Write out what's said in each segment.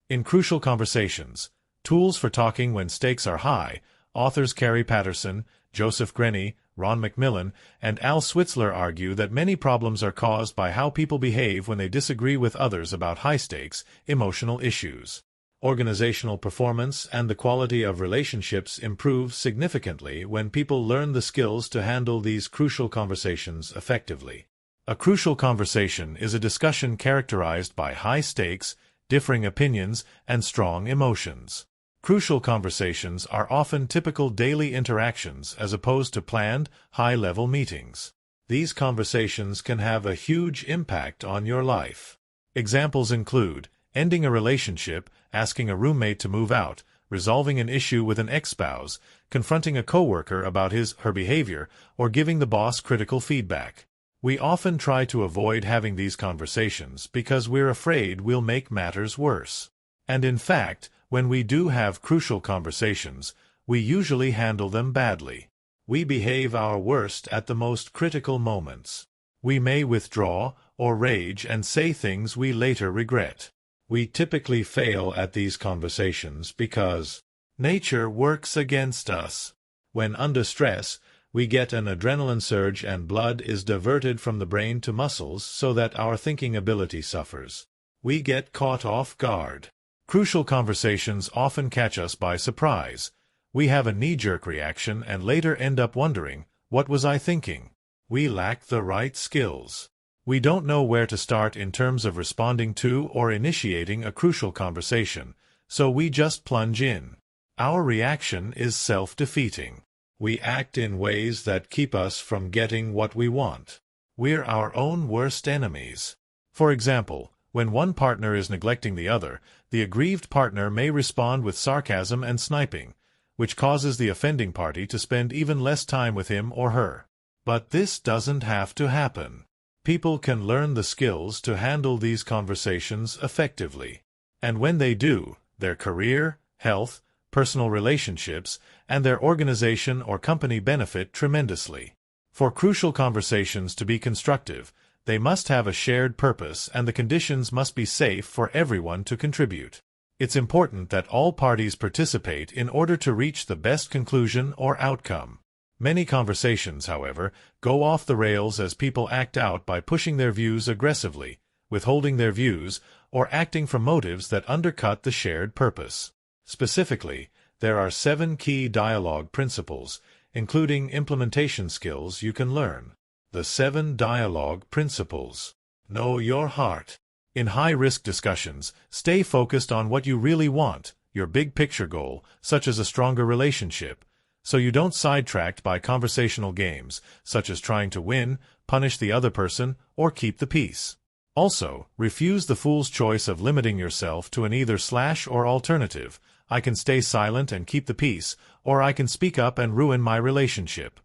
In Crucial Conversations, Tools for Talking When Stakes Are High, authors Kerry Patterson, Joseph Grenny, Ron McMillan, and Al Switzler argue that many problems are caused by how people behave when they disagree with others about high-stakes, emotional issues. Organizational performance and the quality of relationships improve significantly when people learn the skills to handle these crucial conversations effectively. A crucial conversation is a discussion characterized by high stakes, differing opinions, and strong emotions. Crucial conversations are often typical daily interactions as opposed to planned, high-level meetings. These conversations can have a huge impact on your life. Examples include ending a relationship, asking a roommate to move out, resolving an issue with an ex-spouse, confronting a coworker about his/her behavior, or giving the boss critical feedback. We often try to avoid having these conversations because we're afraid we'll make matters worse. And in fact, when we do have crucial conversations, we usually handle them badly. We behave our worst at the most critical moments. We may withdraw or rage and say things we later regret. We typically fail at these conversations because nature works against us. When under stress, we get an adrenaline surge and blood is diverted from the brain to muscles so that our thinking ability suffers. We get caught off guard. Crucial conversations often catch us by surprise. We have a knee-jerk reaction and later end up wondering, what was I thinking? We lack the right skills. We don't know where to start in terms of responding to or initiating a crucial conversation, so we just plunge in. Our reaction is self-defeating. We act in ways that keep us from getting what we want. We're our own worst enemies. For example, when one partner is neglecting the other, the aggrieved partner may respond with sarcasm and sniping, which causes the offending party to spend even less time with him or her. But this doesn't have to happen. People can learn the skills to handle these conversations effectively. And when they do, their career, health, personal relationships, and their organization or company benefit tremendously. For crucial conversations to be constructive, they must have a shared purpose and the conditions must be safe for everyone to contribute. It's important that all parties participate in order to reach the best conclusion or outcome. Many conversations, however, go off the rails as people act out by pushing their views aggressively, withholding their views, or acting from motives that undercut the shared purpose. Specifically, there are 7 key dialogue principles, including implementation skills you can learn. The 7 dialogue principles. Know your heart. In high-risk discussions, stay focused on what you really want, your big picture goal, such as a stronger relationship, so you don't sidetracked by conversational games, such as trying to win, punish the other person, or keep the peace. Also, refuse the fool's choice of limiting yourself to an either/or alternative. I can stay silent and keep the peace, or I can speak up and ruin my relationship.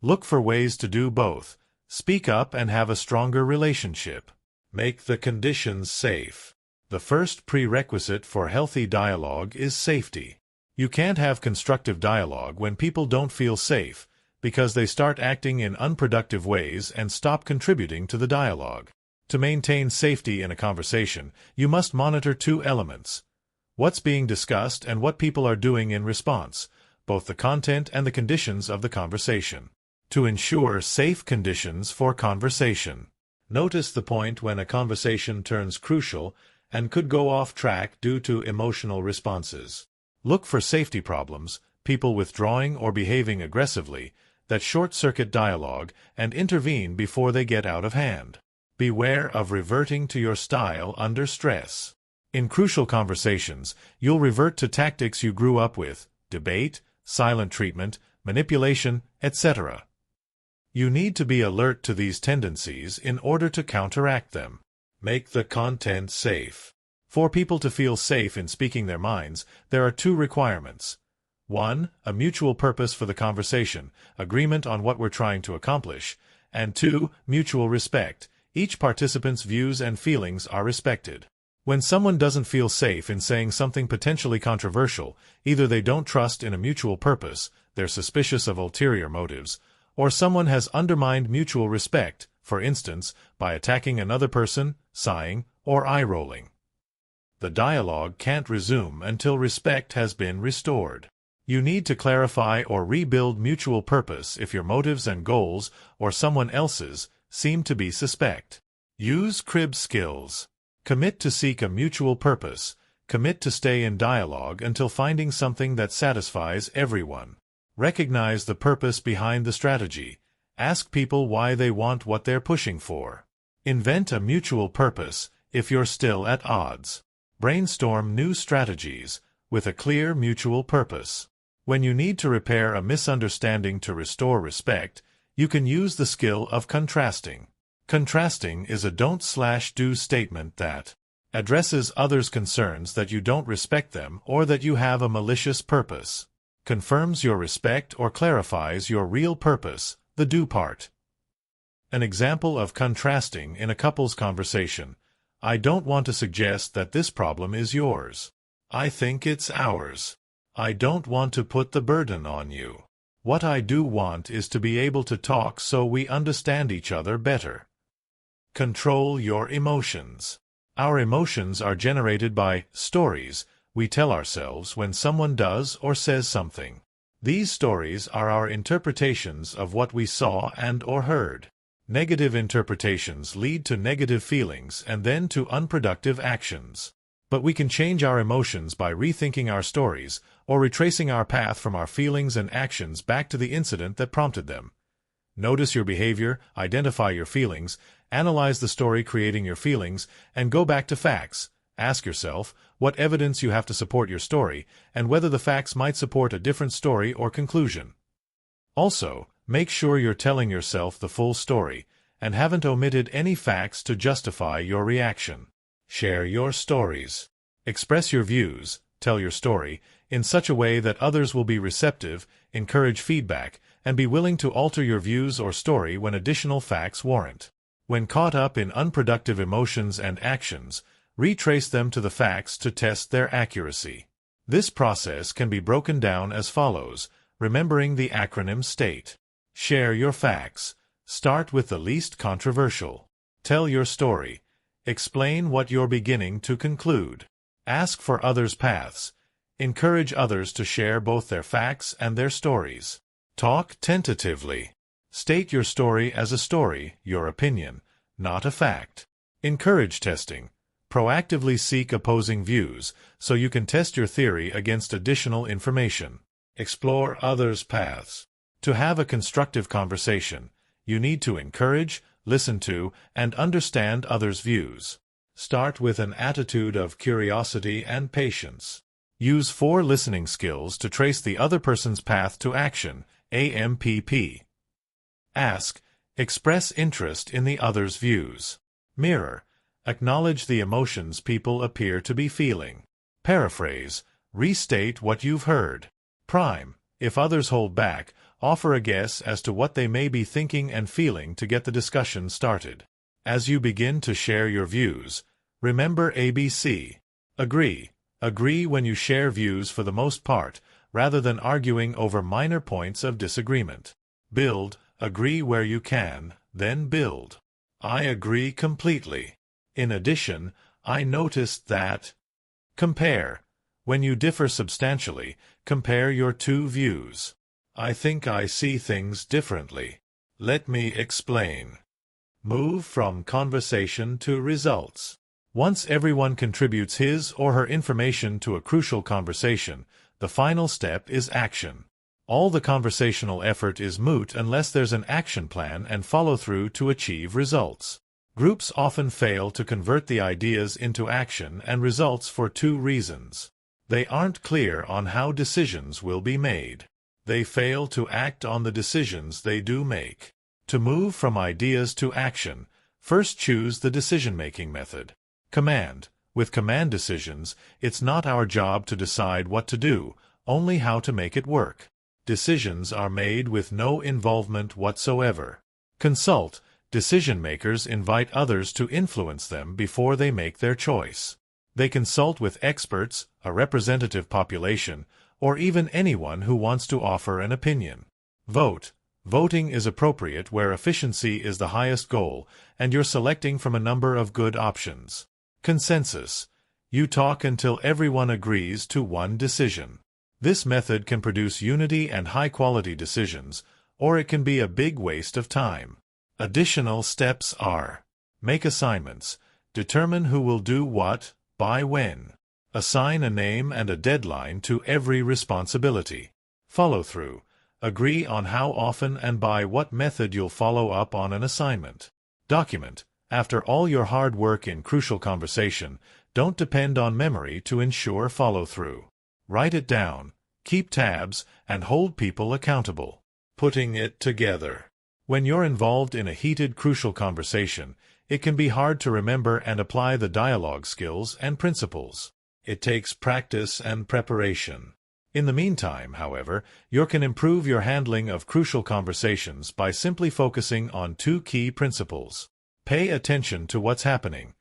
Look for ways to do both. Speak up and have a stronger relationship. Make the conditions safe. The first prerequisite for healthy dialogue is safety. You can't have constructive dialogue when people don't feel safe, because they start acting in unproductive ways and stop contributing to the dialogue. To maintain safety in a conversation, you must monitor 2 elements: what's being discussed and what people are doing in response, both the content and the conditions of the conversation. To ensure safe conditions for conversation. Notice the point when a conversation turns crucial and could go off track due to emotional responses. Look for safety problems, people withdrawing or behaving aggressively, that short-circuit dialogue and intervene before they get out of hand. Beware of reverting to your style under stress. In crucial conversations, you'll revert to tactics you grew up with: debate, silent treatment, manipulation, etc. You need to be alert to these tendencies in order to counteract them. Make the content safe. For people to feel safe in speaking their minds, there are 2 requirements. 1. A mutual purpose for the conversation, agreement on what we're trying to accomplish, and 2. Mutual respect. Each participant's views and feelings are respected. When someone doesn't feel safe in saying something potentially controversial, either they don't trust in a mutual purpose, they're suspicious of ulterior motives, or someone has undermined mutual respect, for instance, by attacking another person, sighing, or eye-rolling. The dialogue can't resume until respect has been restored. You need to clarify or rebuild mutual purpose if your motives and goals, or someone else's, seem to be suspect. Use crib skills. Commit to seek a mutual purpose. Commit to stay in dialogue until finding something that satisfies everyone. Recognize the purpose behind the strategy. Ask people why they want what they're pushing for. Invent a mutual purpose if you're still at odds. Brainstorm new strategies with a clear mutual purpose. When you need to repair a misunderstanding to restore respect, you can use the skill of contrasting. Contrasting is a don't/do statement that addresses others' concerns that you don't respect them or that you have a malicious purpose. Confirms your respect or clarifies your real purpose, the do part. An example of contrasting in a couple's conversation. I don't want to suggest that this problem is yours. I think it's ours. I don't want to put the burden on you. What I do want is to be able to talk so we understand each other better. Control your emotions. Our emotions are generated by stories we tell ourselves when someone does or says something. These stories are our interpretations of what we saw and/or heard. Negative interpretations lead to negative feelings and then to unproductive actions. But we can change our emotions by rethinking our stories or retracing our path from our feelings and actions back to the incident that prompted them. Notice your behavior, identify your feelings, analyze the story creating your feelings, and go back to facts. Ask yourself what evidence you have to support your story and whether the facts might support a different story or conclusion. Also, make sure you're telling yourself the full story and haven't omitted any facts to justify your reaction. Share your stories. Express your views, tell your story, in such a way that others will be receptive, encourage feedback, and be willing to alter your views or story when additional facts warrant. When caught up in unproductive emotions and actions, retrace them to the facts to test their accuracy. This process can be broken down as follows, remembering the acronym STATE. Share your facts. Start with the least controversial. Tell your story. Explain what you're beginning to conclude. Ask for others' paths. Encourage others to share both their facts and their stories. Talk tentatively. State your story as a story, your opinion, not a fact. Encourage testing. Proactively seek opposing views so you can test your theory against additional information. Explore others' paths. To have a constructive conversation, you need to encourage, listen to, and understand others' views. Start with an attitude of curiosity and patience. Use 4 listening skills to trace the other person's path to action, AMPP. Ask, express interest in the other's views. Mirror, acknowledge the emotions people appear to be feeling. Paraphrase, restate what you've heard. Prime, if others hold back, offer a guess as to what they may be thinking and feeling to get the discussion started. As you begin to share your views, remember ABC. Agree. Agree when you share views for the most part, rather than arguing over minor points of disagreement. Build. Agree where you can, then build. I agree completely. In addition, I noticed that. Compare. When you differ substantially, compare your 2 views. I think I see things differently. Let me explain. Move from conversation to results. Once everyone contributes his or her information to a crucial conversation, the final step is action. All the conversational effort is moot unless there's an action plan and follow-through to achieve results. Groups often fail to convert the ideas into action and results for 2 reasons. They aren't clear on how decisions will be made. They fail to act on the decisions they do make. To move from ideas to action, first choose the decision-making method. Command. With command decisions, it's not our job to decide what to do, only how to make it work. Decisions are made with no involvement whatsoever. Consult. Decision-makers invite others to influence them before they make their choice. They consult with experts, a representative population, or even anyone who wants to offer an opinion. Vote. Voting is appropriate where efficiency is the highest goal, and you're selecting from a number of good options. Consensus. You talk until everyone agrees to one decision. This method can produce unity and high-quality decisions, or it can be a big waste of time. Additional steps are: make assignments. Determine who will do what, by when. Assign a name and a deadline to every responsibility. Follow through. Agree on how often and by what method you'll follow up on an assignment. Document. After all your hard work in crucial conversation, don't depend on memory to ensure follow-through. Write it down, keep tabs, and hold people accountable. Putting it together. When you're involved in a heated, crucial conversation, it can be hard to remember and apply the dialogue skills and principles. It takes practice and preparation. In the meantime, however, you can improve your handling of crucial conversations by simply focusing on 2 key principles. Pay attention to what's happening.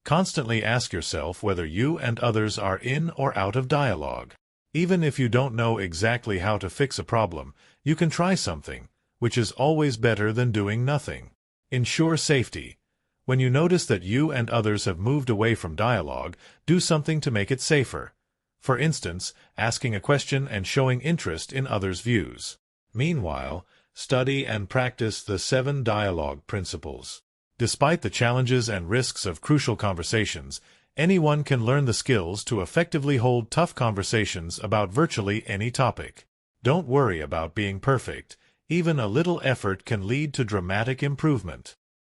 Constantly ask yourself whether you and others are in or out of dialogue. Even if you don't know exactly how to fix a problem, you can try something, which is always better than doing nothing. Ensure safety. When you notice that you and others have moved away from dialogue, do something to make it safer. For instance, asking a question and showing interest in others' views. Meanwhile, study and practice the 7 dialogue principles. Despite the challenges and risks of crucial conversations, anyone can learn the skills to effectively hold tough conversations about virtually any topic. Don't worry about being perfect. Even a little effort can lead to dramatic improvement.